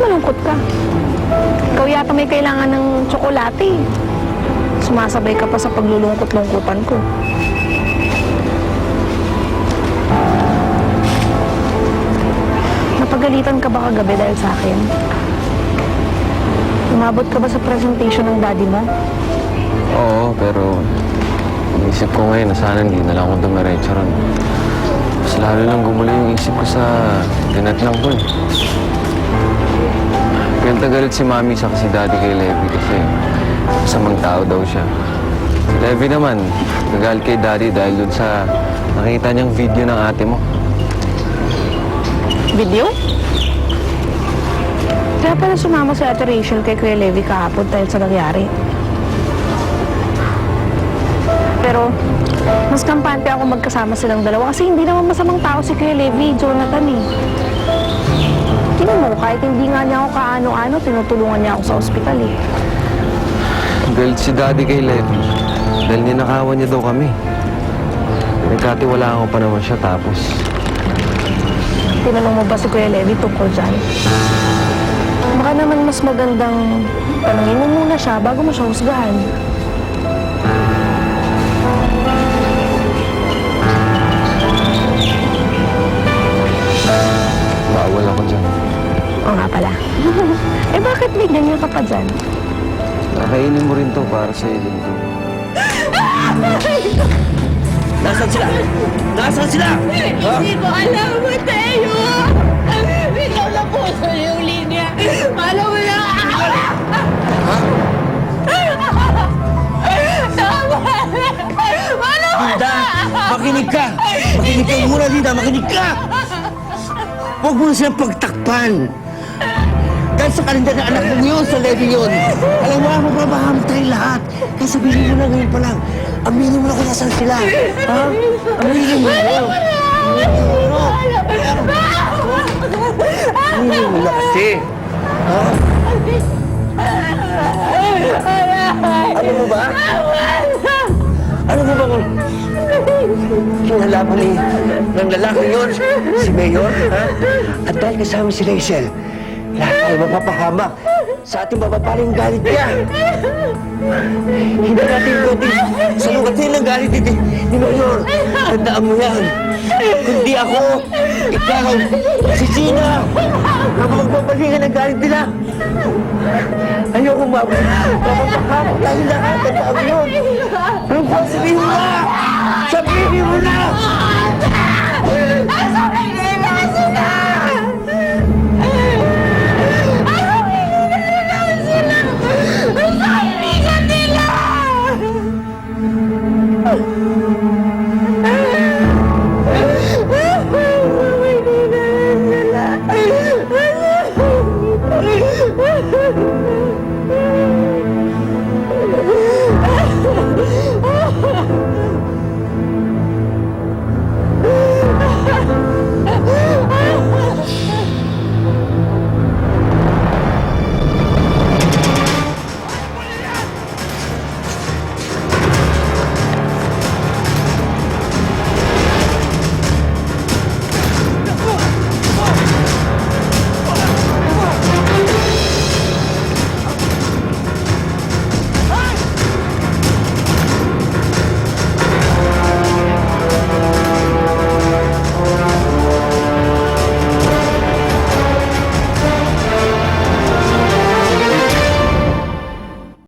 malungkot ka? Ikaw yata may kailangan ng tsokolate. Sumasabay ka pa sa paglulungkot-lungkutan ko. Napagalitan ka ba kagabi dahil sa akin? Umabot ka ba sa presentation ng daddy mo? Oo, pero inisip ko ngayon na sana hindi na lang ako dumiretso ron. Mas lalo lang gumulo yung isip ko sa tinatnang ko eh. Ganta galit si Mami sa si Daddy kay Levi kasi masamang tao daw siya. Si Levi naman, nagalit kay Daddy dahil dun sa nakita niyang video ng ate mo. Video? Kaya pala sumama si Ate Rachel kay Kuya Levi kahapon dahil sa nangyari. Pero, mas kampante ako magkasama silang dalawa kasi hindi naman masamang tao si Kuya Levi, Jonathan eh. Tingnan mo, kahit hindi nga niya ako kaano-ano, tinutulungan niya ako sa ospital eh. Galit si Daddy kay Levi dahil ninakawan niya daw kami. Nagkatiwalaan ko pa naman siya tapos Tinanong mo ba si Kuya Levi tungkol dyan? Baka naman mas magandang tanungin mo muna siya bago mo siya husgahan. bawal ako dyan. Oo nga pala. Eh bakit may ganyan ka pa dyan? Nakainin mo rin to para sa din to. Nasaan sila? Nasaan sila? Hindi ko alam, Mateo! Ikaw na po sa yung linya. Alam mo na! Linda! Makinig ka! Makinig ka muna, Linda! Makinig ka! Huwag mo na silang pagtakpan! Dahil sa kalinda ng anak mo yun, sa Levi yun. Alam mo, mababahamot tayo lahat. Kaya sabihin mo na ngayon pa lang, aminin mo na kung nasaan sila. Ha? Aminin mo na. Aminin mo na kasi. Ha? Ano mo ba? Ano mo ba kung kinalaman ng lalaki yun, si Mayor, ha? At dahil kasama si Rachel, lahat tayo mapapahamak sa ating mapapaling galit niya. Hindi natin pwedeng salugatin ang galit ni Mayor. Tandaan mo yan. Kundi ako, ikaw, si Gina, ang magbabalingan ang galit nila. Ayoko mapapahamak tayo lahat. Tandaan mo yun. Ano ba? Sabihin mo na! Sabihin mo na!